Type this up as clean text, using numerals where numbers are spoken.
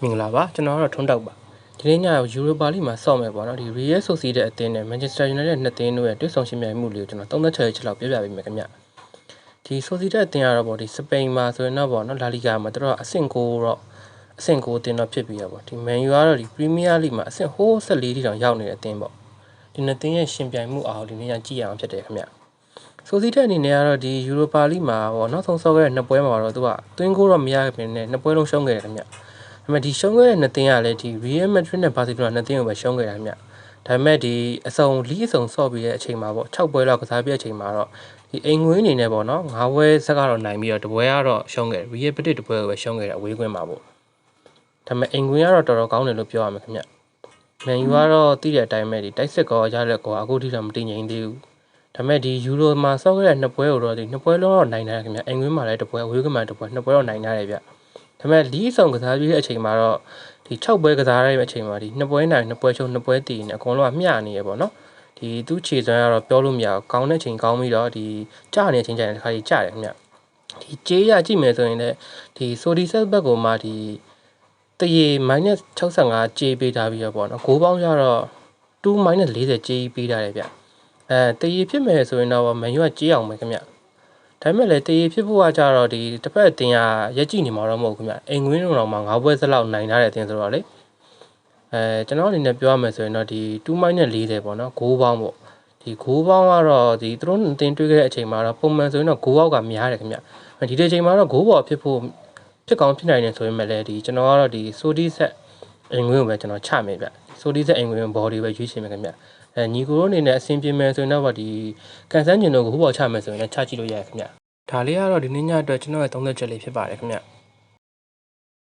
မင်္ဂလာပါကျွန်တော်ကတော့ထွန်းတောက်ပါဒီနေ့ညယူရိုပါလိမှာစောင့်မယ်ပေါ့နော်ဒီ Real Sociedad အသင်းနဲ့ Manchester United နှစ်သင်းတို့ရဲ့တွေ့ဆုံရှင်းပြမှုလေးကိုကျွန်တော်36ချက်လောက်ပြပြပေးမယ်ခင်ဗျဒီ Sociedad အသင်းကတော့ပေါ့ဒီစပိန်မှာဆိုရင်တော့ပေါ့နော်လာလီဂါမှာတို့ကအဆင့်9တော့အဆင့်9အသင်းတော့ဖြစ်ပြီးရပေါ့ဒီ Man U ကတော့ဒီ Premier League မှာအဆင့်14တိတောင်ရောက်နေတဲ့အသင်းပေါ့ဒီနှစ်သင်းရဲ့ရှင်ပြိုင်မှုအားဒီနေ့ညကြည့်ရအောင်ဖြစ်တယ်ခင်ဗျSociedad အနေနဲ့ကတော့ဒီယူရိုပါလိမှာပေါ့နောက်ဆုံးဆော့ခဲ့တဲ့နှစ်ပွဲမှာတော့သူကသွင်းကိုတော့မရခဲ့ပြင်နဲ့နှစ်ပွဲလုံးရှုံးခဲ့တယ်ခင်ဗျဒါပေမဲ့ဒီရှုံးခဲ့တဲ့နှစ်သင်းကလည်းဒီ Real Madrid နဲ့ Barcelona နှစ်သင်းကိုပဲရှုံးခဲ့တာခင်ဗျဒါပေမဲ့ဒီအစုံလီးအစုံဆော့ပြီးတဲ့အချိန်မှာပေါ့6ပွဲလောက်ကစားပြတဲ့အချိန်မှာတော့ဒီအိမ်ငွေးအနေနဲ့ပေါ့နော်9ပွဲဆက်ကတော့နိုင်ပြီးတော့တပွဲကတော့ရှုံးခဲ့ Real Betis တပွဲကိုပဲရှုံးခဲ့တာအဝေးကွင်းမှာပေါ့ဒါပေမဲ့အိမ်ငွေးကတော့တော်တော်ကောင်းတယ်လို့ပြောရမှာခင်ဗျ Man U ကတော့တည်တဲ့အတိုင်းပဲဒီတိုက်စစ်ကောရလက်ကောအခုထိတော့မတည်ငြိမ်သေးဘူးဒါပေမဲ့ဒီယူရိုမှာဆော့ခဲ့တဲ့နှစ်ပွဲကိုတော့ဒီနှစ်ပွဲလုံးတော့နိုင်တယ်ခင်ဗျအိမ်ငွေးမှာလည်းတပွဲအဝေးကွင်းမှာတပွဲနှစ်ပွဲတော့နိုင်ရတယ်ဗျဒါပေမဲ့လီးဆောင်ကစားပြီးတဲ့အချိန်မှာတော့ဒီ6ပွဲကစားရတဲ့အချိန်မှာဒီ2ပွဲနိုင်2ပွဲရှုံး2ပွဲတည်နေအကုန်လုံးကမျှနေရပေါ့နော်ဒီသူ့ခြေစွမ်းကတော့ပြောလို့မရဘူးကောင်းတဲ့အချိန်ကောင်းပြီးတော့ဒီကြာနေတဲ့အချိန်ကျရင်တစ်ခါကြီးကြာတယ်ခင်ဗျဒီကြေးရကြည့်မယ်ဆိုရင်လည်းဒီဆိုဒီဆက်ဘက်ကိုမှဒီတရေ -65 ကြေးပေးထားပြီးတော့ပေါ့နော်ဂိုးပေါင်းရတော့2 -40 ကြေးပေးထားတယ်ဗျတရေဖြစ်မယ်ဆိုရင်တော့မန်ယူကကြေးအောင်ပဲခင်ဗျဒါပေမဲ့လည်းတရေဖြစ်ဖို့ကကြတော့ဒီတစ်ဖက်အတင်းကရက်ကြည့်နေမှာတော့မဟုတ်ဘူးခင်ဗျအိမ်ငွေးလုံးတော့မှ9ပွဲစလောက်နိုင်ထားတဲ့အတင်းဆိုတော့လေကျွန်တော်အနေနဲ့ပြောရမယ်ဆိုရင်တော့ဒီ2 -40ပေါ့နော်ဂိုးပေါင်းပေါ့ဒီဂိုးပေါင်းကတော့ဒီသူတို့အတင်းတွေးခဲ့တဲ့အချိန်မှာတော့ပုံမှန်ဆိုရင်တော့ဂိုးပေါက်ကများတယ်ခင်ဗျဒီတစ်ချိန်မှာတော့ဂိုးပေါ်ဖြစ်ဖို့ဖြစ်ကောင်းဖြစ်နိုင်တယ်ဆိုရင်လည်းဒီကျွန်တော်ကတော့ဒီဆိုဒီဆက်အိမ်ငွေးကိုပဲကျွန်တော်ချမယ်ဗျဆိုဒီဆက်အိမ်ငွေးဘော်ဒီပဲရွေးချယ်မယ်ခင်ဗျညီကိုတို့အနေနဲ့အဆင်ပြေမယ်ဆိုရင်တော့ဒီကန်ဆန်းကျင်တို့ကိုဟိုပေါ်ချမယ်ဆိုရင်လည်းချကြည့်လို့ရတယ်ခင်ဗျဒါလေးကတော့ဒီနေ့ညအတွက်ကျွန်တော်ရဲ့သုံးသက်ချက်လေးဖြစ်ပါတယ်ခင်ဗျ